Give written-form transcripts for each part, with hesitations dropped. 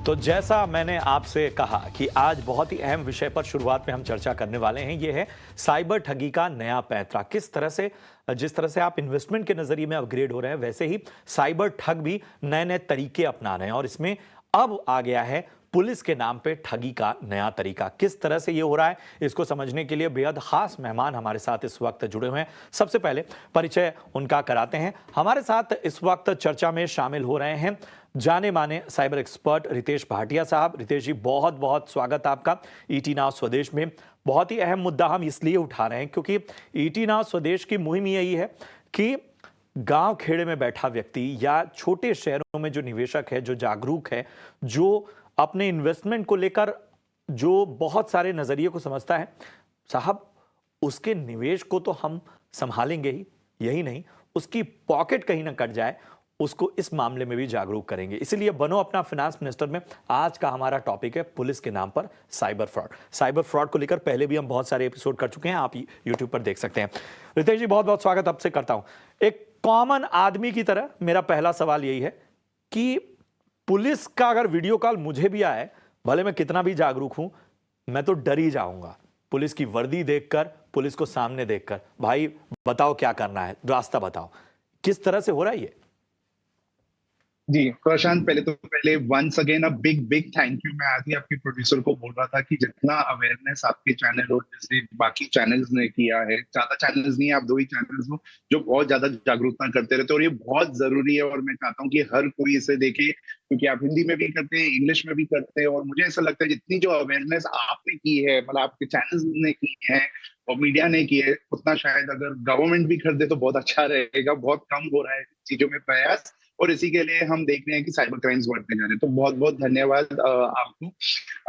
तो जैसा मैंने आपसे कहा कि आज बहुत ही अहम विषय पर शुरुआत में हम चर्चा करने वाले हैं, ये है साइबर ठगी का नया पैंतरा। किस तरह से, जिस तरह से आप इन्वेस्टमेंट के नजरिए में अपग्रेड हो रहे हैं, वैसे ही साइबर ठग भी नए नए तरीके अपना रहे हैं। और इसमें अब आ गया है पुलिस के नाम पे ठगी का नया तरीका। किस तरह से ये हो रहा है, इसको समझने के लिए बेहद खास मेहमान हमारे साथ इस वक्त जुड़े हुए हैं। सबसे पहले परिचय उनका कराते हैं। हमारे साथ इस वक्त चर्चा में शामिल हो रहे हैं जाने माने साइबर एक्सपर्ट रितेश भाटिया साहब। रितेश जी, बहुत बहुत स्वागत आपका ईटी नाउ स्वदेश में। बहुत ही अहम मुद्दा हम इसलिए उठा रहे हैं क्योंकि ईटी नाउ स्वदेश की मुहिम यही है कि गांव खेड़े में बैठा व्यक्ति या छोटे शहरों में जो निवेशक है, जो जागरूक है, जो अपने इन्वेस्टमेंट को लेकर जो बहुत सारे नजरिए को समझता है, साहब उसके निवेश को तो हम संभालेंगे ही, यही नहीं उसकी पॉकेट कहीं ना कट जाए, उसको इस मामले में भी जागरूक करेंगे। इसलिए बनो अपना फाइनेंस मिनिस्टर में आज का हमारा टॉपिक है पुलिस के नाम पर साइबर फ्रॉड। साइबर फ्रॉड को लेकर पहले भी हम बहुत सारे एपिसोड कर चुके हैं, आप यूट्यूब पर देख सकते हैं। रितेश जी, बहुत बहुत स्वागत आपसे करता हूं। एक कॉमन आदमी की तरह मेरा पहला सवाल यही है कि पुलिस का अगर वीडियो कॉल मुझे भी आए, भले मैं कितना भी जागरूक हूं, मैं तो डर ही जाऊंगा पुलिस की वर्दी देखकर, पुलिस को सामने देखकर। भाई बताओ क्या करना है, रास्ता बताओ। किस तरह से हो रहा है ये? जी प्रशांत, पहले once again a big big thank you. मैं आज ही आपके प्रोड्यूसर को बोल रहा था कि जितना अवेयरनेस आपके चैनल और जैसे बाकी चैनल्स ने किया है, ज्यादा चैनल्स नहीं, आप दो ही चैनल्स हो जो बहुत ज्यादा जागरूकता करते रहते हैं, और ये बहुत जरूरी है। और मैं चाहता हूँ कि हर कोई इसे देखे, क्योंकि आप हिंदी में भी करते हैं, इंग्लिश में भी करते हैं, और मुझे ऐसा लगता है जितनी जो अवेयरनेस आपने की है, मतलब आपके चैनल्स ने की है और मीडिया ने की है, उतना शायद अगर गवर्नमेंट भी कर दे तो बहुत अच्छा रहेगा। बहुत कम हो रहा है चीजों में प्रयास, और इसी के लिए हम देख रहे हैं कि साइबर क्राइम्स बढ़ते जा रहे हैं। तो बहुत बहुत धन्यवाद आपको।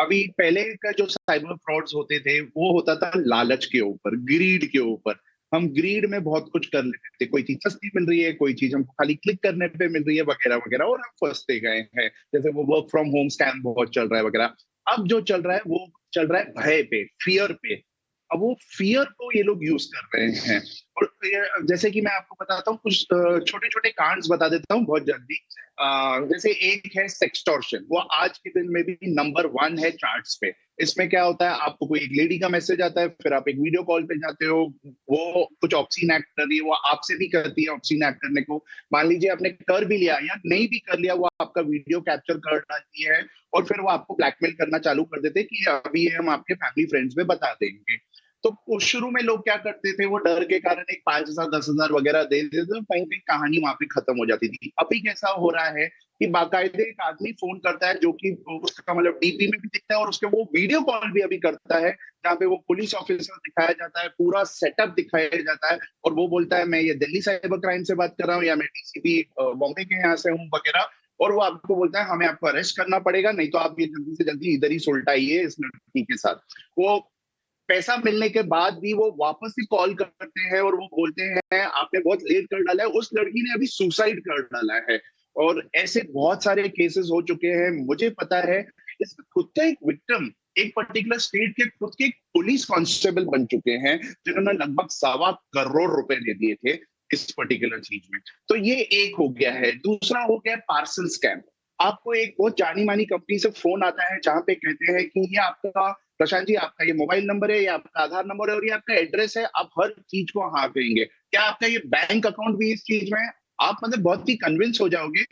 अभी पहले का जो साइबर फ्रॉड्स होते थे वो होता था लालच के ऊपर, ग्रीड के ऊपर। हम ग्रीड में बहुत कुछ कर लेते थे, कोई चीज सस्ती मिल रही है, कोई चीज हमको खाली क्लिक करने पे मिल रही है, वगैरह वगैरह, और हम फंसते गए हैं। जैसे वो वर्क फ्रॉम होम स्कैम बहुत चल रहा है वगैरह। अब जो चल रहा है वो चल रहा है भय पे, फियर पे। अब वो फियर को ये लोग यूज कर रहे हैं। और जैसे कि मैं आपको बताता हूँ कुछ छोटे छोटे कांड्स बता देता हूँ बहुत जल्दी। जैसे एक है सेक्सटॉर्शन, वो आज के दिन में भी नंबर 1 है चार्ट्स पे। इसमें क्या होता है, आपको कोई एक लेडी का मैसेज आता है, फिर आप एक वीडियो कॉल पे जाते हो, वो कुछ ऑब्सीन एक्ट कर रही है, वो आपसे भी करती है ऑब्सीन एक्ट करने को। मान लीजिए आपने कर भी लिया या नहीं भी कर लिया, वो आपका वीडियो कैप्चर कर डालती है, और फिर वो आपको ब्लैकमेल करना चालू कर देते हैं कि अभी हम आपके फैमिली फ्रेंड्स में बता देंगे। तो शुरू में लोग क्या करते थे, वो डर के कारण एक 5,000 10,000 वगैरह दे देते थे, कहीं कहीं कहानी वहां पे खत्म हो जाती थी। अभी कैसा हो रहा है कि बाकायदे एक आदमी फोन करता है, जो कि उसका मतलब डीपी में भी दिखता है, और उसके वो वीडियो कॉल भी अभी करता है, जहाँ पे वो पुलिस ऑफिसर दिखाया जाता है, पूरा सेटअप दिखाया जाता है, और वो बोलता है मैं ये दिल्ली साइबर क्राइम से बात कर रहा हूँ, या मैं डीसीपी बॉम्बे के यहाँ से हूँ वगैरह। और वो आपको बोलता है हमें आपको अरेस्ट करना पड़ेगा, नहीं तो आप ये जल्दी से जल्दी इधर ही सुलटाइए इस लड़की के साथ। वो पैसा मिलने के बाद भी वो वापस ही कॉल करते हैं, और वो बोलते हैं आपने बहुत लेट कर डाला है, उस लड़की ने अभी सुसाइड कर डाला है। और ऐसे बहुत सारे केसेस हो चुके हैं, मुझे पता है। इसका खुद का एक विक्टिम एक पर्टिकुलर स्टेट के खुद के पुलिस कांस्टेबल बन चुके हैं, जिन्होंने लगभग 1.25 करोड़ रुपए दे दिए थे इस पर्टिकुलर चीज में। तो ये एक हो गया है। दूसरा हो गया पार्सल स्कैम। आपको एक बहुत जानी मानी कंपनी से फोन आता है, जहां पे कहते हैं कि ये आपका, प्रशांत जी, आपका ये मोबाइल नंबर है, ये आपका आधार नंबर है, और ये आपका एड्रेस है, आप हर चीज को हाँ कहेंगे, क्या आपका ये बैंक अकाउंट भी इस चीज में है? आप मतलब बहुत ही कन्विंस हो जाओगे।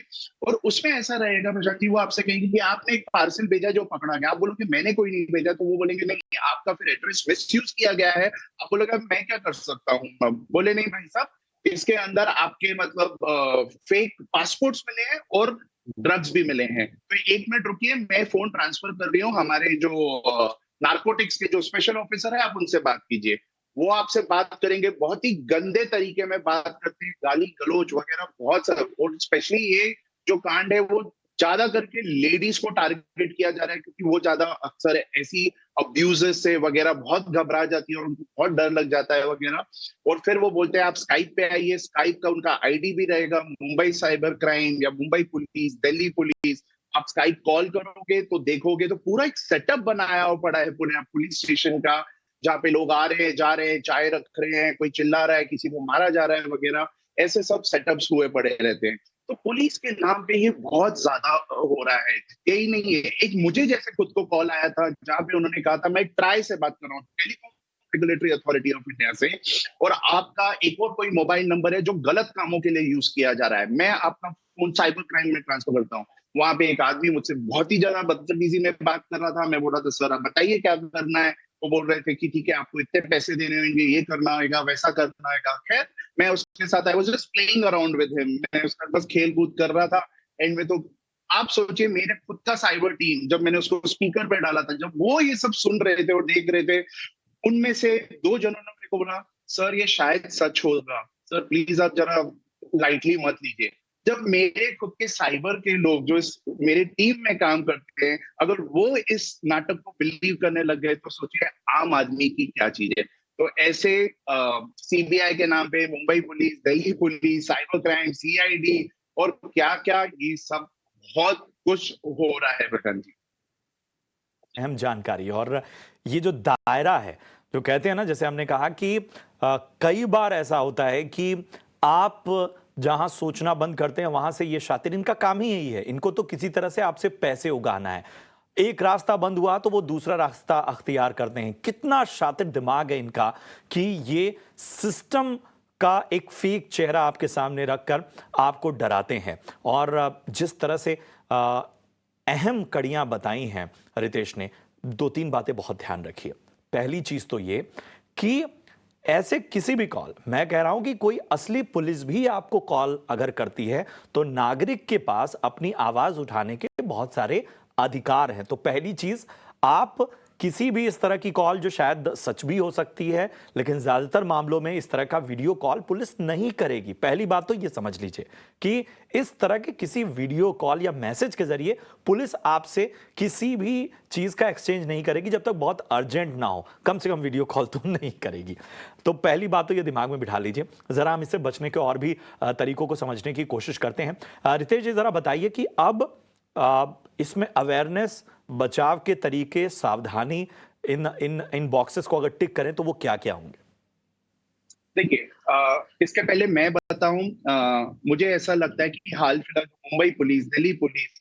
और उसमें ऐसा रहेगा प्रशांत जी, वो आपसे कहेंगे कि आपने एक पार्सल भेजा जो पकड़ा गया। आप बोलोगे मैंने कोई नहीं भेजा, तो वो बोलेंगे नहीं, आपका फिर एड्रेस मिसयूज किया गया है। आप बोलोगे मैं क्या कर सकता हूँ? बोले नहीं भाई साहब, इसके अंदर आपके मतलब फेक पासपोर्ट्स मिले हैं और ड्रग्स भी मिले हैं। तो 1 मिनट रुकिए, मैं फोन ट्रांसफर कर रही हूँ, हमारे जो नारकोटिक्स के जो स्पेशल ऑफिसर है, आप उनसे बात कीजिए। वो आपसे बात करेंगे, बहुत ही गंदे तरीके में बात करते हैं, गाली गलौज वगैरह बहुत सारा। और स्पेशली ये जो कांड है वो ज्यादा करके लेडीज को टारगेट किया जा रहा है, क्योंकि वो ज्यादा अक्सर ऐसी अब्यूजेस से वगैरह बहुत घबरा जाती है, और उनको बहुत डर लग जाता है वगैरह। और फिर वो बोलते हैं आप स्काइप पे आइए, स्काइप का उनका आईडी भी रहेगा, मुंबई साइबर क्राइम या मुंबई पुलिस, दिल्ली पुलिस। आप स्काइप कॉल करोगे तो देखोगे तो पूरा एक सेटअप बनाया हुआ पड़ा है पूरे पुलिस स्टेशन का, जहाँ पे लोग आ रहे हैं, जा रहे हैं, चाय रख रहे हैं, कोई चिल्ला रहा है, किसी को मारा जा रहा है वगैरह। ऐसे सब सेटअप्स हुए पड़े रहते हैं। तो पुलिस के नाम पे ये बहुत ज्यादा हो रहा है। यही नहीं है, एक मुझे जैसे खुद को कॉल आया था जहां पे उन्होंने कहा था मैं ट्राई से बात कर रहा हूँ, telecom regulatory authority of India से, और आपका एक और कोई मोबाइल नंबर है जो गलत कामों के लिए यूज किया जा रहा है, मैं आपका फोन साइबर क्राइम में ट्रांसफर करता हूँ। वहां पे एक आदमी मुझसे बहुत ही ज्यादा बदतमीजी में बात कर रहा था। मैं बोल रहा था सर आप बताइए क्या करना है। वो बोल रहे थे कि ठीक है आपको इतने पैसे देने होंगे, ये करना होगा, वैसा करना होगा। खैर मैं उसके साथ I was just playing around with him, मैं उसका बस खेल कूद कर रहा था। एंड में तो आप सोचिए मेरे खुद का साइबर टीम, जब मैंने उसको स्पीकर पे डाला था, जब वो ये सब सुन रहे थे और देख रहे थे, उनमें से दो जनों ने मेरे को बोला सर ये शायद सच होगा, सर प्लीज आप जरा लाइटली मत लीजिए। जब मेरे खुद के साइबर के लोग जो इस मेरे टीम में काम करते हैं, अगर वो इस नाटक को बिलीव करने लग गए, तो सोचिए आम आदमी की क्या चीज है। तो ऐसे सीबीआई के नाम पे Mumbai police, Delhi police, cyber crime, CID और क्या क्या, ये सब बहुत कुछ हो रहा है प्रशांत जी। अहम जानकारी। और ये जो दायरा है, जो कहते हैं ना, जैसे हमने कहा कि कई बार ऐसा होता है कि आप जहां सोचना बंद करते हैं वहां से ये शातिर, इनका काम ही यही है, इनको तो किसी तरह से आपसे पैसे उगाना है। एक रास्ता बंद हुआ तो वो दूसरा रास्ता अख्तियार करते हैं। कितना शातिर दिमाग है इनका कि ये सिस्टम का एक फेक चेहरा आपके सामने रखकर आपको डराते हैं। और जिस तरह से अहम कड़ियां बताई हैं रितेश ने, दो तीन बातें बहुत ध्यान रखिए। पहली चीज तो ये कि ऐसे किसी भी कॉल, मैं कह रहा हूं कि कोई असली पुलिस भी आपको कॉल अगर करती है तो नागरिक के पास अपनी आवाज उठाने के बहुत सारे अधिकार हैं। तो पहली चीज, आप किसी भी इस तरह की कॉल, जो शायद सच भी हो सकती है लेकिन ज्यादातर मामलों में इस तरह का वीडियो कॉल पुलिस नहीं करेगी। पहली बात तो ये समझ लीजिए कि इस तरह के किसी वीडियो कॉल या मैसेज के जरिए पुलिस आपसे किसी भी चीज का एक्सचेंज नहीं करेगी जब तक बहुत अर्जेंट ना हो। कम से कम वीडियो कॉल तो नहीं करेगी। तो पहली बात तो ये दिमाग में बिठा लीजिए। जरा हम इससे बचने के और भी तरीकों को समझने की कोशिश करते हैं। रितेश जी, जरा बताइए कि अब इसमें अवेयरनेस, बचाव के तरीके, सावधानी, इन इन इन बॉक्सेस को अगर टिक करें तो वो क्या क्या होंगे? देखिए इसके पहले मैं बताऊं, मुझे ऐसा लगता है कि हाल फिलहाल Mumbai police, Delhi police,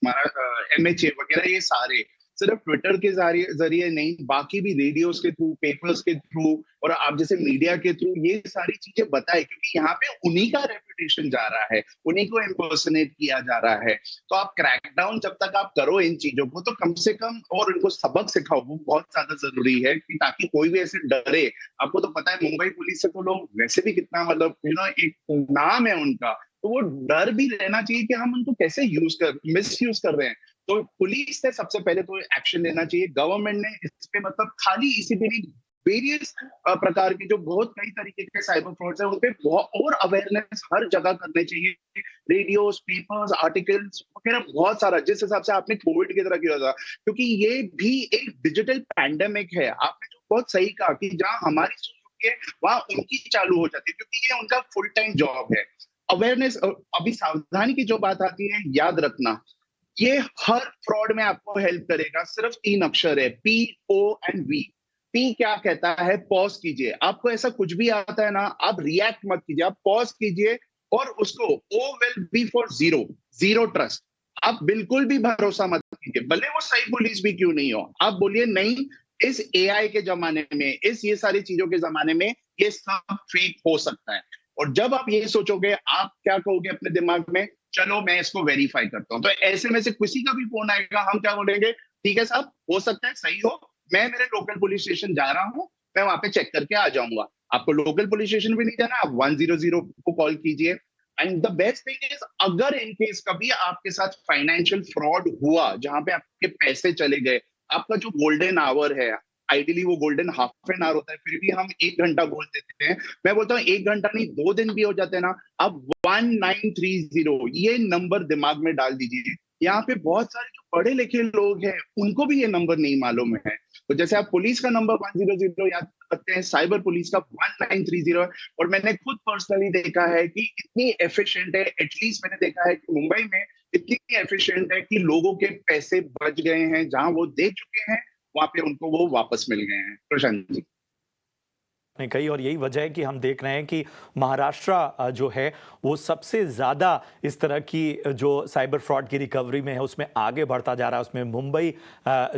MHA वगैरह, ये सारे सिर्फ ट्विटर के जरिए जरिए नहीं, बाकी भी रेडियोस के थ्रू, पेपर्स के थ्रू और आप जैसे मीडिया के थ्रू ये सारी चीजें बताए, क्योंकि यहाँ पे उन्हीं का रेपुटेशन जा रहा है, उन्हीं को इम्पर्सोनेट किया जा रहा है। तो आप क्रैकडाउन जब तक आप करो इन चीजों को, तो कम से कम और उनको सबक सिखाओ, वो बहुत ज्यादा जरूरी है कि ताकि कोई भी ऐसे डरे। आपको तो पता है मुंबई पुलिस से तो लोग वैसे भी कितना, मतलब एक नाम है उनका, तो वो डर भी रहना चाहिए कि हम उनको कैसे मिस यूज कर रहे हैं। तो पुलिस ने सबसे पहले तो एक्शन लेना चाहिए। गवर्नमेंट ने इस पे मतलब खाली इसी पे नहीं, वेरियस प्रकार के जो बहुत कई तरीके के साइबर फ्रॉड्स हैं उन पे और अवेयरनेस हर जगह करने चाहिए। रेडियोस, पेपर्स, आर्टिकल्स वगैरह बहुत सारा, जिस हिसाब से आपने कोविड की तरह किया था, क्योंकि ये भी एक डिजिटल पैंडेमिक है। आपने जो बहुत सही कहा कि जहां हमारी सोच होती है वहां उनकी चालू हो जाती है, क्योंकि ये उनका फुल टाइम जॉब है। अवेयरनेस। अभी सावधानी की जो बात आती है, याद रखना, ये हर फ्रॉड में आपको हेल्प करेगा। सिर्फ 3 अक्षर है, POV। पी क्या कहता है, पॉज कीजिए। आपको ऐसा कुछ भी आता है ना, आप रिएक्ट मत कीजिए, आप पॉज कीजिए। और उसको O will be for zero, zero trust. आप बिल्कुल भी भरोसा मत कीजिए, भले वो सही पुलिस भी क्यों नहीं हो। आप बोलिए नहीं, इस AI के जमाने में, इस ये सारी चीजों के जमाने में ये सब फेक हो सकता है। और जब आप ये सोचोगे, आप क्या कहोगे अपने दिमाग में, चलो मैं इसको वेरीफाई करता हूं। तो ऐसे में से किसी का भी फोन आएगा, हम क्या बोलेंगे, ठीक है साहब, हो सकता है सही हो, मैं मेरे लोकल पुलिस स्टेशन जा रहा हूँ, मैं वहां पे चेक करके आ जाऊंगा। आपको लोकल पुलिस स्टेशन भी नहीं जाना, आप 100 को कॉल कीजिए। And the best thing is, अगर इन केस कभी आपके साथ फाइनेंशियल फ्रॉड हुआ जहां पे आपके पैसे चले गए, आपका जो गोल्डन आवर है, आइडियली वो गोल्डन हाफ एन आवर होता है, फिर भी हम 1 घंटा बोल देते हैं। मैं बोलता हूँ 1 घंटा नहीं, 2 दिन भी हो जाते हैं ना, आप 1930 ये नंबर दिमाग में डाल दीजिए। यहाँ पे बहुत सारे जो पढ़े लिखे लोग हैं उनको भी ये नंबर नहीं मालूम है। तो जैसे आप पुलिस का नंबर 100 याद करते हैं, साइबर पुलिस का 1930 है। और मैंने खुद पर्सनली देखा है कि इतनी एफिशिएंट है, एटलीस्ट मैंने देखा है कि मुंबई में इतनी एफिशिएंट है कि लोगों के पैसे बच गए हैं, जहां वो दे चुके हैं वहां पे उनको वो वापस मिल गए हैं। प्रशांत जी। ने कही और यही वजह है कि हम देख रहे हैं कि महाराष्ट्र जो है वो सबसे ज़्यादा इस तरह की जो साइबर फ्रॉड की रिकवरी में है उसमें आगे बढ़ता जा रहा है। उसमें मुंबई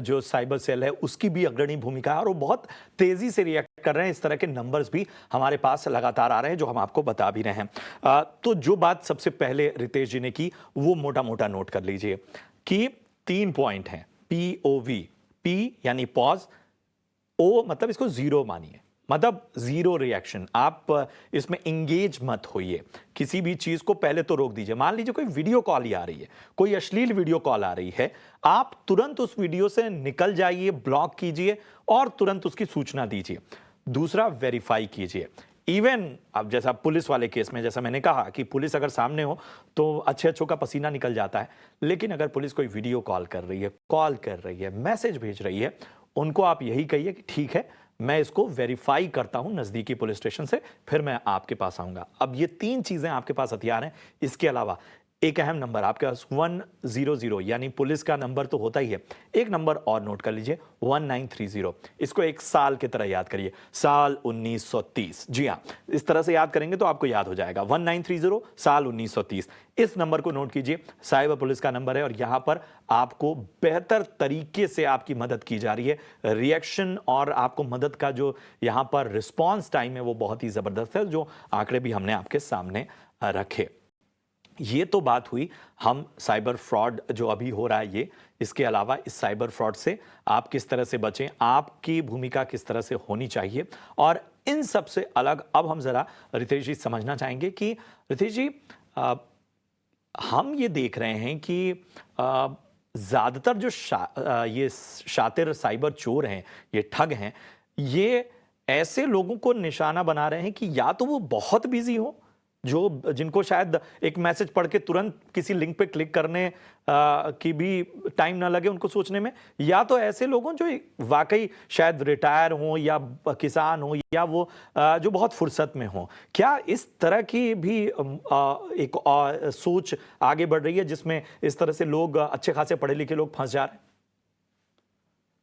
जो साइबर सेल है उसकी भी अग्रणी भूमिका है और वो बहुत तेज़ी से रिएक्ट कर रहे हैं। इस तरह के नंबर्स भी हमारे पास लगातार आ रहे हैं जो हम आपको बता भी रहे हैं। तो जो बात सबसे पहले रितेश जी ने की वो मोटा मोटा नोट कर लीजिए कि 3 पॉइंट हैं। POV, P यानी पॉज, O मतलब इसको जीरो मानिए, मतलब जीरो रिएक्शन। आप इसमें इंगेज मत होइए, किसी भी चीज को पहले तो रोक दीजिए। मान लीजिए कोई वीडियो कॉल ही आ रही है, कोई अश्लील वीडियो कॉल आ रही है, आप तुरंत उस वीडियो से निकल जाइए, ब्लॉक कीजिए और तुरंत उसकी सूचना दीजिए। दूसरा, वेरीफाई कीजिए। इवन अब जैसा पुलिस वाले केस में, जैसा मैंने कहा कि पुलिस अगर सामने हो तो अच्छे अच्छों का पसीना निकल जाता है, लेकिन अगर पुलिस कोई वीडियो कॉल कर रही है, कॉल कर रही है, मैसेज भेज रही है, उनको आप यही कहिए कि ठीक है, मैं इसको वेरीफाई करता हूं नजदीकी पुलिस स्टेशन से, फिर मैं आपके पास आऊंगा। अब ये 3 चीजें आपके पास हथियार हैं। इसके अलावा एक अहम नंबर आपके पास 100, यानी पुलिस का नंबर तो होता ही है, एक नंबर और नोट कर लीजिए, 1930। इसको एक साल की तरह याद करिए, साल 1930। जी हाँ, इस तरह से याद करेंगे तो आपको याद हो जाएगा, 1930 साल 1930। इस नंबर को नोट कीजिए, साइबर पुलिस का नंबर है और यहां पर आपको बेहतर तरीके से आपकी मदद की जा रही है। रिएक्शन और आपको मदद का जो यहां पर रिस्पॉन्स टाइम है वो बहुत ही जबरदस्त है, जो आंकड़े भी हमने आपके सामने रखे। ये तो बात हुई हम साइबर फ्रॉड जो अभी हो रहा है ये। इसके अलावा इस साइबर फ्रॉड से आप किस तरह से बचें, आपकी भूमिका किस तरह से होनी चाहिए, और इन सब से अलग अब हम जरा रितेश जी समझना चाहेंगे कि रितेश जी, हम ये देख रहे हैं कि ज्यादातर जो ये शातिर साइबर चोर हैं, ये ठग हैं, ये ऐसे लोगों को निशाना बना रहे हैं कि या तो वो बहुत बिजी हो, जो जिनको शायद एक मैसेज पढ़ के तुरंत किसी लिंक पे क्लिक करने की भी टाइम ना लगे उनको सोचने में, या तो ऐसे लोगों जो वाकई शायद रिटायर हों या किसान हों या वो जो बहुत फुर्सत में हों। क्या इस तरह की भी एक सोच आगे बढ़ रही है जिसमें इस तरह से लोग, अच्छे खासे पढ़े लिखे लोग, फंस जा रहे हैं?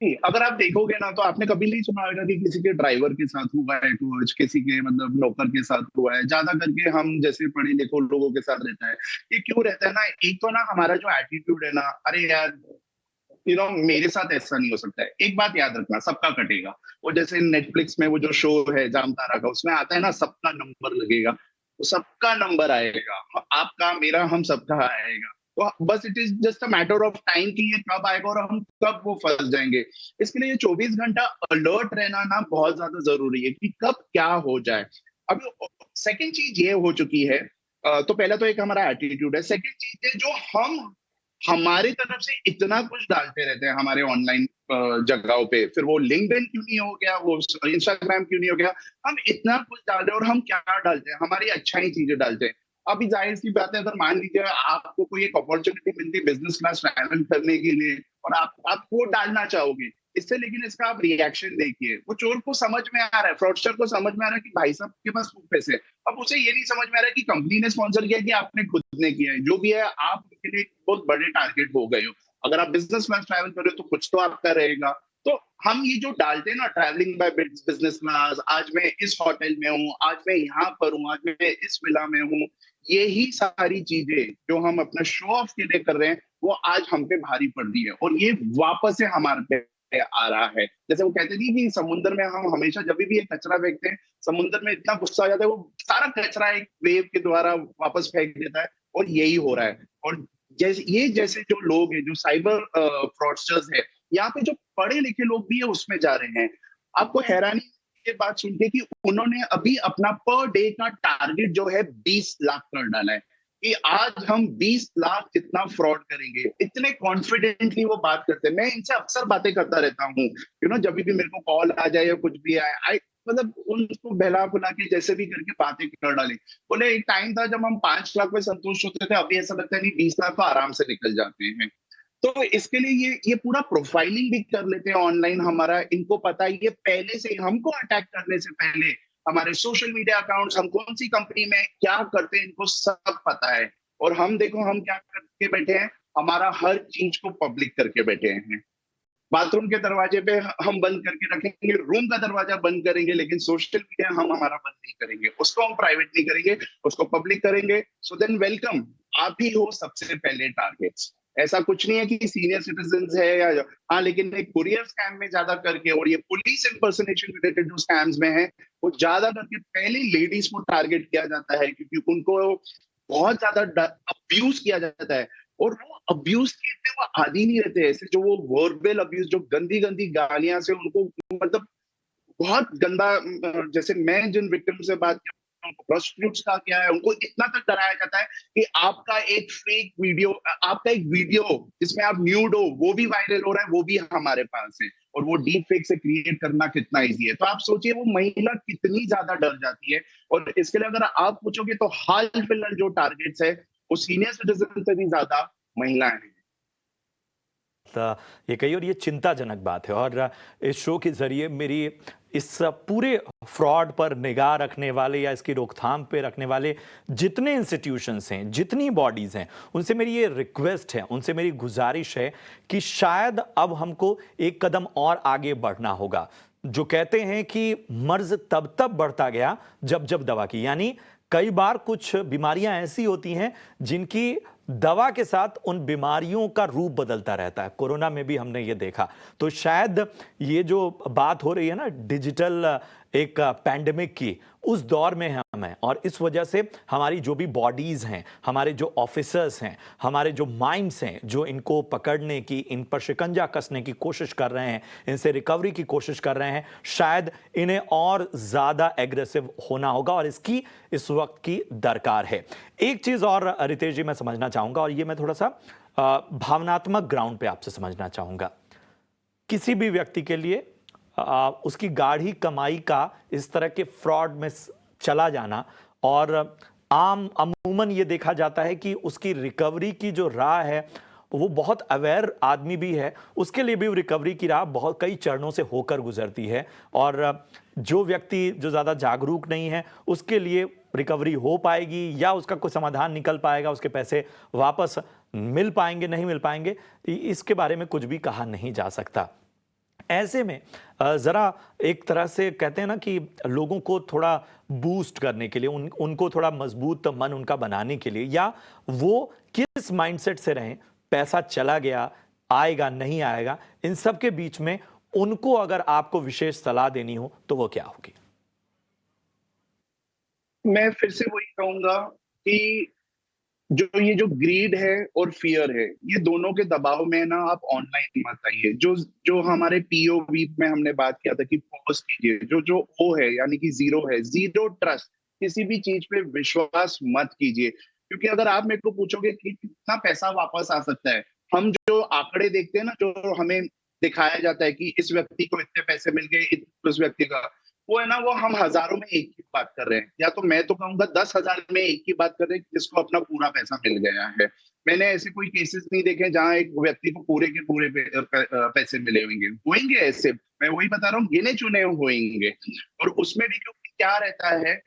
नहीं, अगर आप देखोगे ना तो आपने कभी नहीं सुना होगा कि किसी के ड्राइवर के साथ हुआ है कुछ, किसी के मतलब नौकर के साथ हुआ है। ज्यादा करके हम जैसे पढ़े लिखे लोगों के साथ रहता है। ये क्यों रहता है ना, एक तो ना हमारा जो एटीट्यूड है ना, अरे यार मेरे साथ ऐसा नहीं हो सकता है। एक बात याद रखना, सबका कटेगा। वो जैसे नेटफ्लिक्स में वो जो शो है जामतारा का, उसमें आता है ना सबका नंबर लगेगा, तो सबका नंबर आएगा, आपका मेरा हम सबका आएगा। तो बस it is just a matter of time कि ये कब आएगा और हम कब वो फंस जाएंगे। इसके लिए ये 24 घंटा अलर्ट रहना ना बहुत ज्यादा जरूरी है कि कब क्या हो जाए। अब सेकंड चीज ये हो चुकी है, तो पहला तो एक हमारा एटीट्यूड है। सेकंड चीज है जो हम हमारी तरफ से इतना कुछ डालते रहते हैं हमारे ऑनलाइन जगहों पे, फिर वो लिंक्डइन क्यों नहीं हो गया, वो इंस्टाग्राम क्यों नहीं हो गया, हम इतना कुछ डाल रहे हैं। और हम क्या डालते हैं, हमारी अच्छाई चीजें डालते हैं। अभी जाहिर सी बात है, अगर मान लीजिए आपको कोई एक अपॉर्चुनिटी मिलती है बिजनेस क्लास ट्रैवल करने के लिए और आप वो डालना चाहोगे इससे, लेकिन इसका आप रिएक्शन देखिए। वो चोर को समझ में आ रहा है, फ्रॉडस्टर को समझ में आ रहा है कि भाई साहब के पास खूब पैसे हैं। अब उसे ये नहीं समझ में आ रहा है कि कंपनी ने स्पॉन्सर किया कि आपने खुद ने किया है। जो भी है, आप उनके लिए बहुत बड़े टारगेट हो गए हो। अगर आप बिजनेस क्लास ट्रैवल कर रहे हो तो कुछ तो आपका रहेगा। तो हम ये जो डालते हैं ना, ट्रैवलिंग बाय बिजनेस क्लास, आज मैं इस होटल में हूँ, आज मैं यहाँ पर हूँ, आज मैं इस विला में हूँ, यही सारी चीजें जो हम अपना शो ऑफ के लिए कर रहे हैं वो आज हम पे भारी पड़ रही है और ये वापस से हमारे पे आ रहा है। जैसे वो कहते थे कि समुद्र में हम हमेशा जब भी एक कचरा फेंकते हैं, समुद्र में इतना गुस्सा आ जाता है, वो सारा कचरा एक वेव के द्वारा वापस फेंक देता है, और यही हो रहा है। और जैसे जो लोग हैं, जो साइबर फ्रॉडस्टर्स है, यहाँ पे जो पढ़े लिखे लोग भी है उसमें जा रहे हैं। आपको हैरानी ये बात सुन के कि उन्होंने अभी अपना पर डे का टारगेट जो है 20 लाख कर डाला है कि आज हम 20 लाख जितना फ्रॉड करेंगे। इतने कॉन्फिडेंटली वो बात करते हैं। मैं इनसे अक्सर बातें करता रहता हूँ, जब भी मेरे को कॉल आ जाए या कुछ भी आए, मतलब उनको बहला फुला के जैसे भी करके बातें कर डाली। बोले एक टाइम था जब हम 5 लाख में संतुष्ट होते थे, अभी ऐसा लगता है नहीं 20 लाख तो आराम से निकल जाते हैं। तो इसके लिए ये पूरा प्रोफाइलिंग भी कर लेते हैं ऑनलाइन हमारा। इनको पता है, ये पहले से हमको अटैक करने से पहले हमारे सोशल मीडिया अकाउंट्स, हम कौन सी कंपनी में क्या करते हैं, इनको सब पता है। और हम देखो हम क्या करके बैठे हैं, हमारा हर चीज को पब्लिक करके बैठे हैं। बाथरूम के दरवाजे पे हम बंद करके रखेंगे, रूम का दरवाजा बंद करेंगे, लेकिन सोशल मीडिया हम हमारा बंद नहीं करेंगे, उसको हम प्राइवेट नहीं करेंगे, उसको पब्लिक करेंगे। सो देन वेलकम, आप ही हो सबसे पहले टारगेट्स। ऐसा कुछ नहीं है कि सीनियर सिटीजन है या हाँ, लेकिन एक कुरियर स्कैम में ज्यादा करके और ये पुलिस इंपर्सनेशन रिलेटेड जो स्कैम्स में है, वो ज्यादा करके पहले लेडीज को टारगेट किया जाता है, क्योंकि उनको बहुत ज्यादा अब्यूज किया जाता है। और वो अब्यूज के इतने वो आदी नहीं रहते, ऐसे जो वो वर्बल अब्यूज, जो गंदी गंदी गालियां से उनको, मतलब बहुत गंदा, जैसे मैं जिन विक्टिम से बात कर रहा हूं, प्रोस्टिट्यूट्स का क्या है, उनको इतना तक डराया जाता है कि आपका एक फेक वीडियो, आपका एक वीडियो जिसमें आप न्यूड हो, वो भी वायरल हो रहा है, वो भी हमारे पास है। और वो डीप फेक से क्रिएट करना कितना इजी है। तो आप सोचिए वो महिला कितनी ज्यादा डर जाती है। और इसके लिए अगर आप पूछोगे तो हाल फिलहाल जो टारगेट्स है, वो सीनियर सिटीजन से भी ज्यादा महिलाएं हैं। ये कही और ये चिंताजनक बात है। और इस शो के जरिए मेरी इस पूरे फ्रॉड पर निगाह रखने वाले या इसकी रोकथाम पे रखने वाले जितने इंस्टीट्यूशंस हैं, जितनी बॉडीज हैं, उनसे मेरी ये रिक्वेस्ट है, उनसे मेरी गुजारिश है कि शायद अब हमको एक कदम और आगे बढ़ना होगा। जो कहते हैं कि मर्ज तब तब बढ़ता गया जब जब दवा की, यानी कई बार कुछ बीमारियां ऐसी होती हैं जिनकी दवा के साथ उन बीमारियों का रूप बदलता रहता है। कोरोना में भी हमने ये देखा। तो शायद ये जो बात हो रही है ना डिजिटल एक पैंडेमिक की, उस दौर में हम हैं और इस वजह से हमारी जो भी बॉडीज हैं, हमारे जो ऑफिसर्स हैं, हमारे जो माइंड्स हैं, जो इनको पकड़ने की, इन पर शिकंजा कसने की कोशिश कर रहे हैं, इनसे रिकवरी की कोशिश कर रहे हैं, शायद इन्हें और ज्यादा एग्रेसिव होना होगा और इसकी इस वक्त की दरकार है। एक चीज और रितेश जी मैं समझना चाहूंगा, और ये मैं थोड़ा सा भावनात्मक ग्राउंड पे आपसे समझना चाहूंगा। किसी भी व्यक्ति के लिए उसकी गाढ़ी कमाई का इस तरह के फ्रॉड में चला जाना, और अमूमन ये देखा जाता है कि उसकी रिकवरी की जो राह है वो बहुत अवेयर आदमी भी है, उसके लिए भी रिकवरी की राह बहुत कई चरणों से होकर गुजरती है। और जो व्यक्ति जो ज़्यादा जागरूक नहीं है उसके लिए रिकवरी हो पाएगी या उसका कोई समाधान निकल पाएगा, उसके पैसे वापस मिल पाएंगे नहीं मिल पाएंगे, इसके बारे में कुछ भी कहा नहीं जा सकता। ऐसे में ज़रा एक तरह से कहते हैं ना कि लोगों को थोड़ा बूस्ट करने के लिए, उनको थोड़ा मजबूत मन उनका बनाने के लिए, या वो किस माइंडसेट से रहें, पैसा चला गया, आएगा नहीं आएगा, इन सब के बीच में उनको अगर आपको विशेष सलाह देनी हो तो वो क्या होगी? मैं फिर से वही कहूंगा कि ये जो ग्रीड है और फियर है, ये दोनों के दबाव में ना आप ऑनलाइन मत आइए। जो जो हमारे पीओवी में हमने बात किया था कि पॉज कीजिए, जो जो ओ है यानी कि जीरो है, जीरो ट्रस्ट, किसी भी चीज पे विश्वास मत कीजिए। क्योंकि अगर आप मेरे को पूछोगे कि कितना पैसा वापस आ सकता है, हम जो आंकड़े देखते हैं ना, जो हमें दिखाया जाता है कि इस व्यक्ति को इतने पैसे मिल गए, उस व्यक्ति का, वो है ना, वो हम हजारों में एक की बात कर रहे हैं, या तो मैं तो कहूंगा 10,000 में एक की बात कर रहे हैं जिसको अपना पूरा पैसा मिल गया है। मैंने ऐसे कोई केसेस नहीं देखे जहां एक व्यक्ति को पूरे के पूरे पैसे मिले होंगे ऐसे, मैं वही बता रहा हूँ, गिने चुने होंगे। और उसमें भी क्योंकि क्या रहता है,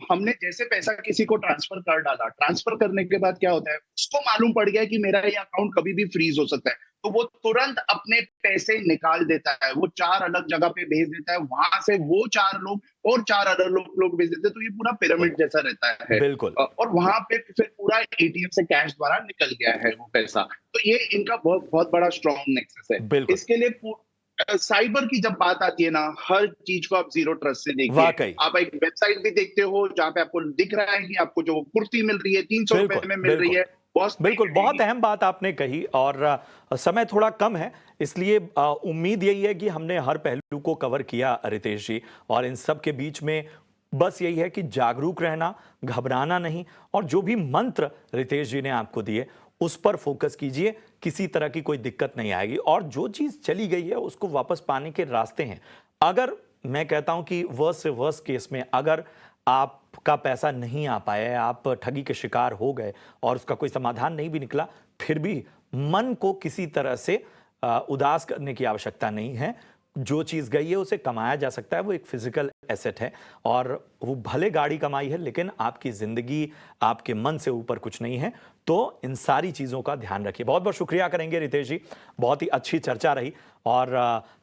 हमने जैसे पैसा किसी को ट्रांसफर कर डाला, ट्रांसफर करने के बाद क्या होता है, उसको मालूम पड़ गया कि मेरा ये अकाउंट कभी भी फ्रीज हो सकता है, तो वो तुरंत अपने पैसे निकाल देता है, वो 4 अलग जगह पे भेज देता है, वहां से वो 4 लोग और 4 अलग लोग भेज देते हैं, तो ये पूरा पिरामिड जैसा रहता है। बिल्कुल। और वहां पे फिर पूरा एटीएम से कैश द्वारा निकल गया है वो पैसा। तो ये इनका बहुत बहुत बड़ा स्ट्रॉन्ग नेक्सस है। बिल्कुल। इसके लिए साइबर की जब बात आती है ना, हर चीज को आप जीरो ट्रस्ट से देखिए। वाकई आप एक वेबसाइट भी देखते हो जहां पे आपको दिख रहा है कि आपको जो कुर्ती मिल रही है 300 रुपए में मिल रही है, बिल्कुल, बहुत अहम बात आपने कही। और समय थोड़ा कम है, इसलिए उम्मीद यही है कि हमने हर पहलू को कवर किया रितेश जी। और इन सब के बीच में बस यही है कि जागरूक रहना, घबराना नहीं, और जो भी मंत्र रितेश जी ने आपको दिए उस पर फोकस कीजिए, किसी तरह की कोई दिक्कत नहीं आएगी। और जो चीज़ चली गई है उसको वापस पाने के रास्ते हैं। अगर मैं कहता हूं कि वर्स्ट से वर्स्ट केस में अगर आपका पैसा नहीं आ पाया, आप ठगी के शिकार हो गए और उसका कोई समाधान नहीं भी निकला, फिर भी मन को किसी तरह से उदास करने की आवश्यकता नहीं है। जो चीज़ गई है उसे कमाया जा सकता है, वो एक फिजिकल एसेट है और वो भले गाड़ी कमाई है लेकिन आपकी जिंदगी, आपके मन से ऊपर कुछ नहीं है। तो इन सारी चीज़ों का ध्यान रखिए। बहुत बहुत शुक्रिया करेंगे रितेश जी, बहुत ही अच्छी चर्चा रही और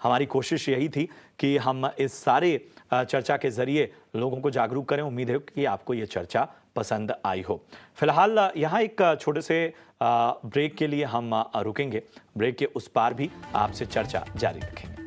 हमारी कोशिश यही थी कि हम इस सारे चर्चा के जरिए लोगों को जागरूक करें। उम्मीद है कि आपको ये चर्चा पसंद आई हो। फिलहाल यहाँ एक छोटे से ब्रेक के लिए हम रुकेंगे। ब्रेक के उस पार भी आपसे चर्चा जारी रखेंगे।